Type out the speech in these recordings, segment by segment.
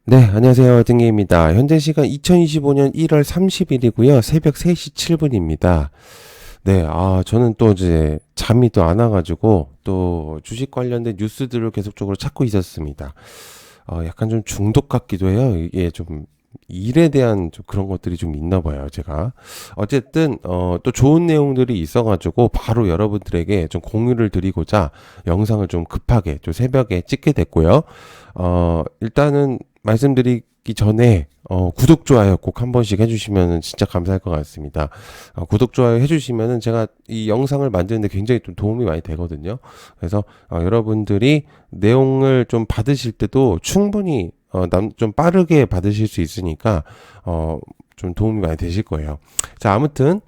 네, 안녕하세요. 등기입니다. 현재 시간 2025년 1월 30일이고요. 새벽 3시 7분입니다. 네, 저는 또 이제 잠이 또 안 와가지고 또 주식 관련된 뉴스들을 계속적으로 찾고 있었습니다. 약간 좀 중독 같기도 해요. 이게 좀 일에 대한 좀 그런 것들이 좀 있나 봐요, 제가. 어쨌든, 또 좋은 내용들이 있어가지고 바로 여러분들에게 좀 공유를 드리고자 영상을 좀 급하게 좀 새벽에 찍게 됐고요. 일단은 말씀드리기 전에, 구독, 좋아요 꼭 한 번씩 해주시면 진짜 감사할 것 같습니다. 구독, 좋아요 해주시면은 제가 이 영상을 만드는데 굉장히 좀 도움이 많이 되거든요. 그래서, 여러분들이 내용을 좀 받으실 때도 충분히 좀 빠르게 받으실 수 있으니까, 좀 도움이 많이 되실 거예요. 자, 아무튼,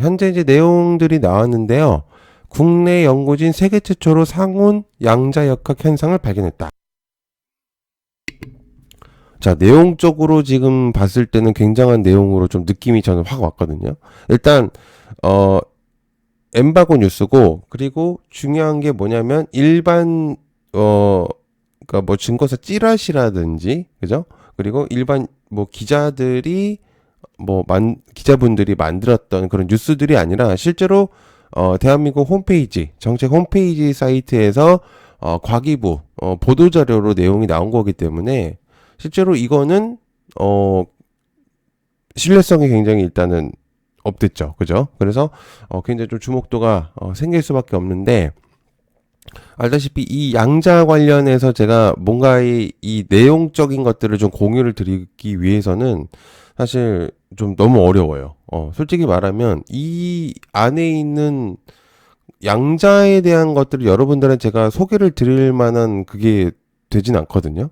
현재 이제 내용들이 나왔는데요. 국내 연구진 세계 최초로 상온 양자역학 현상을 발견했다. 자, 내용적으로 지금 봤을 때는 굉장한 내용으로 좀 느낌이 저는 확 왔거든요. 일단, 어, 엠바고 뉴스고, 그리고 중요한 게 뭐냐면, 그러니까 뭐 증거사 찌라시라든지, 그죠? 그리고 일반 뭐 기자들이 기자분들이 만들었던 그런 뉴스들이 아니라 실제로 대한민국 홈페이지, 정책 홈페이지 사이트에서 과기부 보도 자료로 내용이 나온 거기 때문에 실제로 이거는 신뢰성이 굉장히 일단은 없댔죠. 그죠? 그래서 굉장히 좀 주목도가 생길 수밖에 없는데 알다시피 이 양자 관련해서 제가 뭔가 이 내용적인 것들을 좀 공유를 드리기 위해서는 사실 좀 너무 어려워요. 솔직히 말하면 이 안에 있는 양자에 대한 것들을 여러분들은 제가 소개를 드릴 만한 그게 되진 않거든요.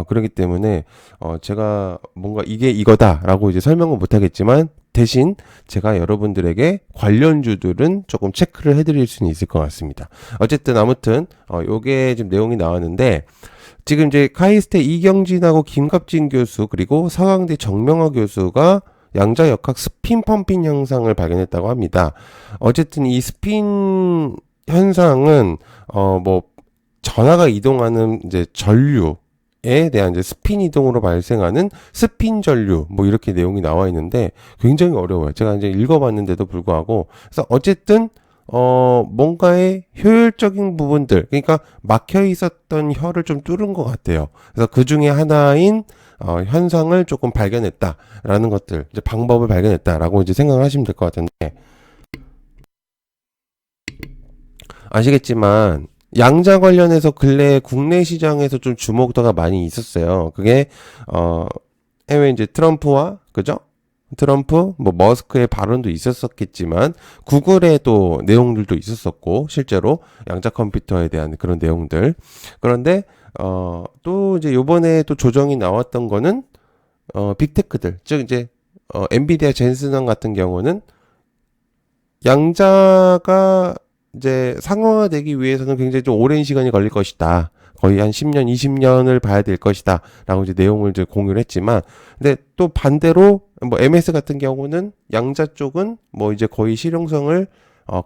그렇기 때문에 제가 뭔가 이게 이거다라고 이제 설명은 못하겠지만 대신 제가 여러분들에게 관련주들은 조금 체크를 해드릴 수는 있을 것 같습니다. 어쨌든 아무튼 요게 지금 내용이 나왔는데 지금 이제 카이스트 이경진하고 김갑진 교수 그리고 서강대 정명화 교수가 양자역학 스핀 펌핑 현상을 발견했다고 합니다. 어쨌든 이 스핀 현상은 뭐 전하가 이동하는 이제 전류에 대한 이제 스핀 이동으로 발생하는 스핀 전류 뭐 이렇게 내용이 나와 있는데 굉장히 어려워요. 제가 이제 읽어봤는데도 불구하고 그래서 어쨌든 뭔가의 효율적인 부분들 그러니까 막혀 있었던 혀를 좀 뚫은 것 같아요. 그래서 그 중에 하나인 현상을 조금 발견했다라는 것들 이제 방법을 발견했다라고 이제 생각을 하시면 될 것 같은데 아시겠지만 양자 관련해서 근래 국내 시장에서 좀 주목도가 많이 있었어요. 그게 해외 이제 트럼프와 그죠? 트럼프, 뭐 머스크의 발언도 있었었겠지만 구글의 또 내용들도 있었었고 실제로 양자 컴퓨터에 대한 그런 내용들. 그런데 또 이제 요번에 또 조정이 나왔던 거는 빅테크들, 즉 이제 엔비디아 젠슨왕 같은 경우는 양자가 이제 상용화되기 위해서는 굉장히 좀 오랜 시간이 걸릴 것이다. 거의 한 10년, 20년을 봐야 될 것이다. 라고 이제 내용을 이제 공유를 했지만, 근데 또 반대로, 뭐, MS 같은 경우는 양자 쪽은 뭐 이제 거의 실용성을,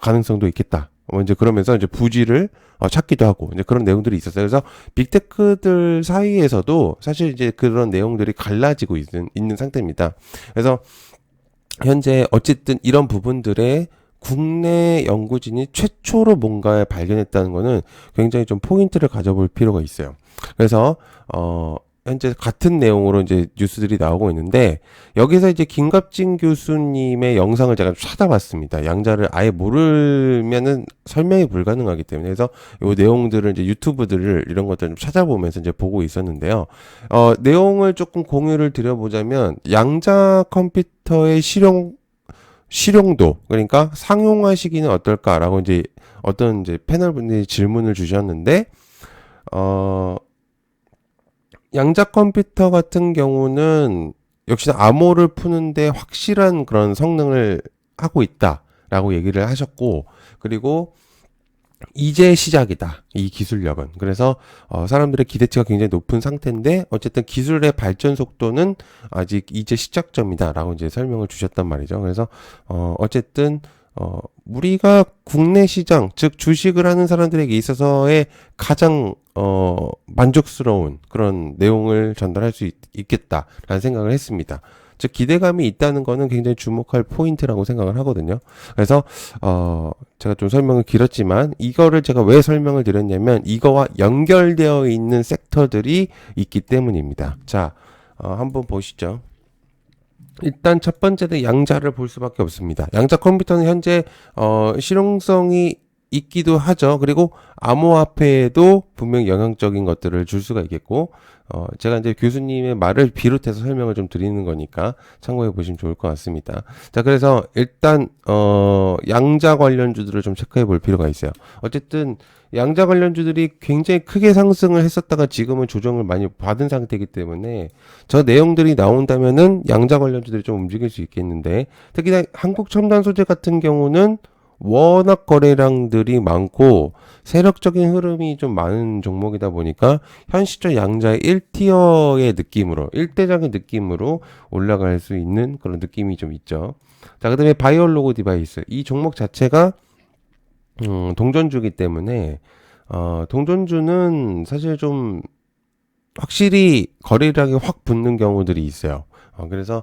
가능성도 있겠다. 뭐 이제 그러면서 이제 부지를 찾기도 하고, 이제 그런 내용들이 있었어요. 그래서 빅테크들 사이에서도 사실 이제 그런 내용들이 갈라지고 있는 상태입니다. 그래서 현재 어쨌든 이런 부분들에 국내 연구진이 최초로 뭔가를 발견했다는 거는 굉장히 좀 포인트를 가져볼 필요가 있어요. 그래서 현재 같은 내용으로 이제 뉴스들이 나오고 있는데 여기서 이제 김갑진 교수님의 영상을 제가 찾아봤습니다. 양자를 아예 모르면은 설명이 불가능하기 때문에 그래서 요 내용들을 이제 유튜브들을 이런 것들을 좀 찾아보면서 이제 보고 있었는데요. 내용을 조금 공유를 드려보자면 양자 컴퓨터의 실용도 그러니까 상용화 시기는 어떨까라고 이제 어떤 이제 패널 분들이 질문을 주셨는데 양자 컴퓨터 같은 경우는 역시나 암호를 푸는데 확실한 그런 성능을 하고 있다라고 얘기를 하셨고 그리고 이제 시작이다. 이 기술력은. 그래서 사람들의 기대치가 굉장히 높은 상태인데 어쨌든 기술의 발전 속도는 아직 이제 시작점이다라고 이제 설명을 주셨단 말이죠. 그래서 어쨌든 우리가 국내 시장, 즉 주식을 하는 사람들에게 있어서의 가장 만족스러운 그런 내용을 전달할 수 있겠다라는 생각을 했습니다. 즉 기대감이 있다는 거는 굉장히 주목할 포인트라고 생각을 하거든요. 그래서 제가 좀 설명을 길었지만 이거를 제가 왜 설명을 드렸냐면 이거와 연결되어 있는 섹터들이 있기 때문입니다. 자, 한번 보시죠. 일단 첫 번째는 양자를 볼 수밖에 없습니다. 양자 컴퓨터는 현재 실용성이 있기도 하죠. 그리고 암호화폐에도 분명히 영향적인 것들을 줄 수가 있겠고, 제가 이제 교수님의 말을 비롯해서 설명을 좀 드리는 거니까 참고해 보시면 좋을 것 같습니다. 자, 그래서 일단 양자 관련주들을 좀 체크해 볼 필요가 있어요. 어쨌든 양자 관련주들이 굉장히 크게 상승을 했었다가 지금은 조정을 많이 받은 상태이기 때문에 저 내용들이 나온다면은 양자 관련주들이 좀 움직일 수 있겠는데, 특히나 한국 첨단 소재 같은 경우는 워낙 거래량들이 많고 세력적인 흐름이 좀 많은 종목이다 보니까 현 시점 양자의 1티어의 느낌으로 1대장의 느낌으로 올라갈 수 있는 그런 느낌이 좀 있죠. 자, 그다음에 바이올로그 디바이스 이 종목 자체가 동전주기 때문에 동전주는 사실 좀 확실히 거래량이 확 붙는 경우들이 있어요. 그래서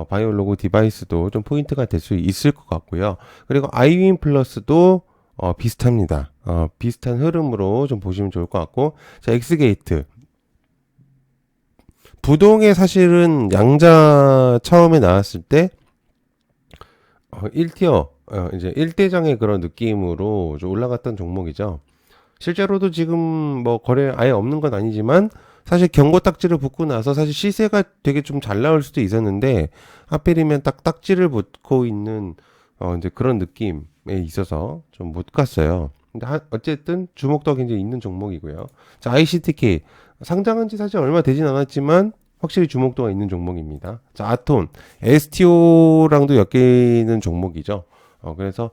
바이올로그 디바이스도 좀 포인트가 될 수 있을 것 같고요. 그리고 아이윈 플러스도 비슷합니다. 비슷한 흐름으로 좀 보시면 좋을 것 같고, 자, 엑스게이트 부동의 사실은 양자 처음에 나왔을 때 1티어 이제 1대장의 그런 느낌으로 좀 올라갔던 종목이죠. 실제로도 지금 뭐 거래 아예 없는 건 아니지만 사실 경고 딱지를 붙고 나서 사실 시세가 되게 좀 잘 나올 수도 있었는데 하필이면 딱 딱지를 붙고 있는 이제 그런 느낌에 있어서 좀 못 갔어요. 근데 어쨌든 주목도가 굉장히 있는 종목이고요. 자, ICTK 상장한 지 사실 얼마 되진 않았지만 확실히 주목도가 있는 종목입니다. 자, 아톤 STO랑도 엮이는 종목이죠. 그래서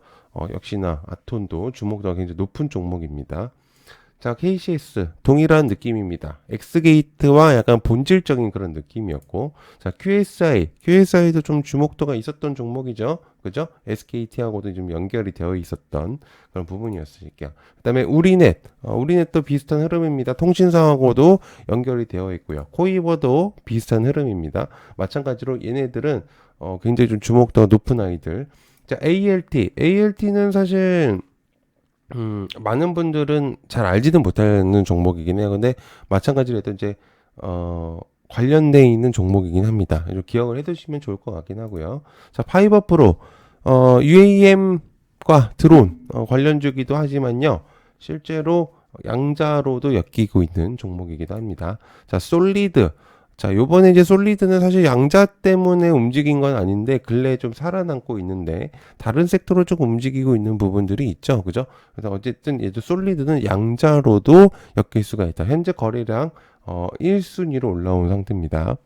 역시나 아톤도 주목도가 굉장히 높은 종목입니다. 자, KCS 동일한 느낌입니다. 엑스게이트와 약간 본질적인 그런 느낌이었고, 자, QSI도 좀 주목도가 있었던 종목이죠. 그죠? SKT하고도 좀 연결이 되어 있었던 그런 부분이었으니까. 그다음에 우리넷도 비슷한 흐름입니다. 통신사하고도 연결이 되어 있고요. 코이버도 비슷한 흐름입니다. 마찬가지로 얘네들은 굉장히 좀 주목도가 높은 아이들. 자, ALT는 사실 많은 분들은 잘 알지는 못하는 종목이긴 해요. 근데 마찬가지로 해도 이제, 관련돼 있는 종목이긴 합니다. 좀 기억을 해 두시면 좋을 것 같긴 하고요. 자, 파이버 프로, UAM과 드론, 관련주기도 하지만요. 실제로 양자로도 엮이고 있는 종목이기도 합니다. 자, 솔리드. 자, 요번에 이제 솔리드는 사실 양자 때문에 움직인 건 아닌데, 근래에 좀 살아남고 있는데, 다른 섹터로 조금 움직이고 있는 부분들이 있죠. 그죠? 그래서 어쨌든 얘도 솔리드는 양자로도 엮일 수가 있다. 현재 거래량, 1순위로 올라온 상태입니다.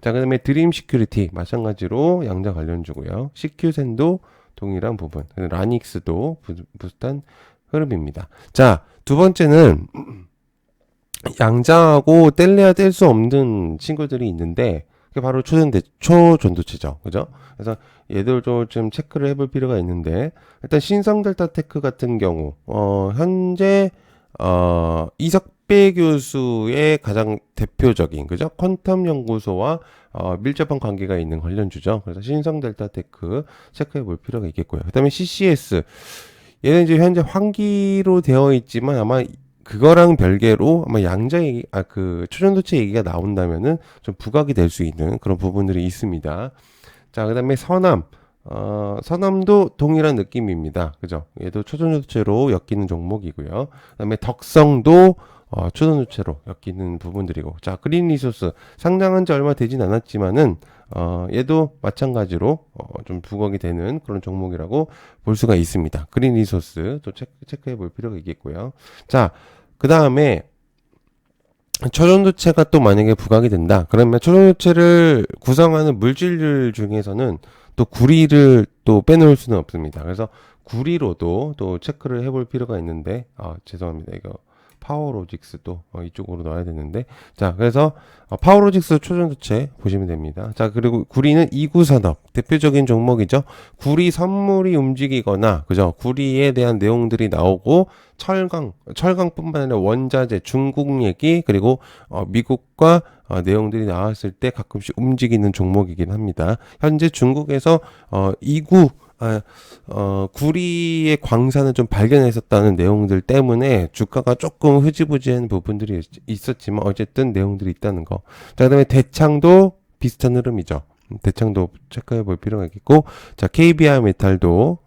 자, 그 다음에 드림 시큐리티. 마찬가지로 양자 관련주고요. CQ센도 동일한 부분. 라닉스도 비슷한 흐름입니다. 자, 두 번째는, 양자하고 뗄래야 뗄 수 없는 친구들이 있는데 그게 바로 초전도체죠. 그죠? 그래서 얘들도 좀 체크를 해볼 필요가 있는데 일단 신성델타테크 같은 경우 현재 이석배 교수의 가장 대표적인 그죠? 퀀텀 연구소와 밀접한 관계가 있는 관련주죠. 그래서 신성델타테크 체크해 볼 필요가 있겠고요. 그다음에 CCS 얘는 이제 현재 환기로 되어 있지만 아마 그거랑 별개로 아마 양자 얘기, 그 초전도체 얘기가 나온다면은 좀 부각이 될 수 있는 그런 부분들이 있습니다. 자, 그 다음에 서남도 동일한 느낌입니다. 그죠? 얘도 초전도체로 엮이는 종목이고요. 그 다음에 덕성도 초전도체로 엮이는 부분들이고. 자, 그린 리소스 상장한 지 얼마 되진 않았지만은 얘도 마찬가지로 좀 부각이 되는 그런 종목이라고 볼 수가 있습니다. 그린 리소스 또 체크해 볼 필요가 있겠고요. 자, 그 다음에 초전도체가 또 만약에 부각이 된다. 그러면 초전도체를 구성하는 물질 중에서는 또 구리를 또 빼놓을 수는 없습니다. 그래서 구리로도 또 체크를 해볼 필요가 있는데, 죄송합니다. 이거 파워로직스도 이쪽으로 넣어야 되는데, 자, 그래서 파워로직스 초전도체 보시면 됩니다. 자, 그리고 구리는 이구산업 대표적인 종목이죠. 구리 선물이 움직이거나, 그죠? 구리에 대한 내용들이 나오고, 철강뿐만 아니라 원자재, 중국 얘기, 그리고 미국과 내용들이 나왔을 때 가끔씩 움직이는 종목이긴 합니다. 현재 중국에서 구리의 광산을 좀 발견했었다는 내용들 때문에 주가가 조금 흐지부지한 부분들이 있었지만 어쨌든 내용들이 있다는 거. 자, 그다음에 대창도 비슷한 흐름이죠. 대창도 체크해 볼 필요가 있겠고, 자, KBR 메탈도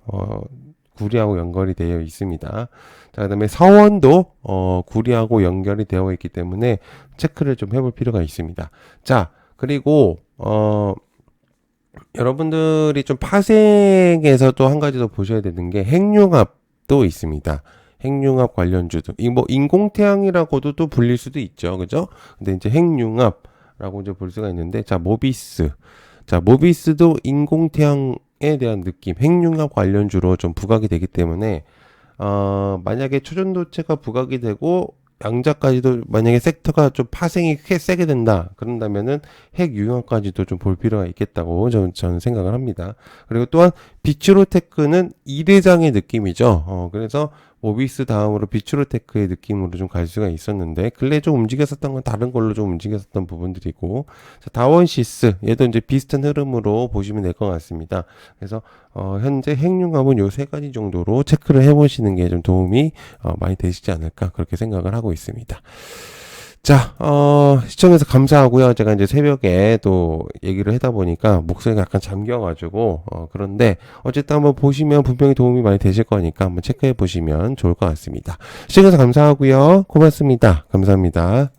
구리하고 연결이 되어 있습니다. 자, 그다음에 서원도 구리하고 연결이 되어 있기 때문에 체크를 좀 해볼 필요가 있습니다. 자, 그리고 여러분들이 좀 파생에서도 한 가지 더 보셔야 되는 게 핵융합도 있습니다. 핵융합 관련주도 뭐 인공태양이라고도 또 불릴 수도 있죠, 그죠? 근데 이제 핵융합라고 이제 볼 수가 있는데, 자, 모비스, 자, 모비스도 인공태양에 대한 느낌, 핵융합 관련주로 좀 부각이 되기 때문에 만약에 초전도체가 부각이 되고 양자까지도 만약에 섹터가 좀 파생이 크게 세게 된다 그런다면은 핵융합까지도 좀 볼 필요가 있겠다고 저는 생각을 합니다. 그리고 또한 비추로테크는 이대장의 느낌이죠. 그래서 모비스 다음으로 비추로테크의 느낌으로 좀 갈 수가 있었는데 근래 좀 움직였었던 건 다른 걸로 좀 움직였었던 부분들이고, 자, 다원시스 얘도 이제 비슷한 흐름으로 보시면 될 것 같습니다. 그래서 현재 핵융합은 요 세 가지 정도로 체크를 해보시는 게 좀 도움이 많이 되시지 않을까 그렇게 생각을 하고 있습니다. 자, 시청해서 감사하고요. 제가 이제 새벽에 또 얘기를 하다 보니까 목소리가 약간 잠겨가지고, 그런데 어쨌든 한번 보시면 분명히 도움이 많이 되실 거니까 한번 체크해 보시면 좋을 것 같습니다. 시청해서 감사하고요. 고맙습니다. 감사합니다.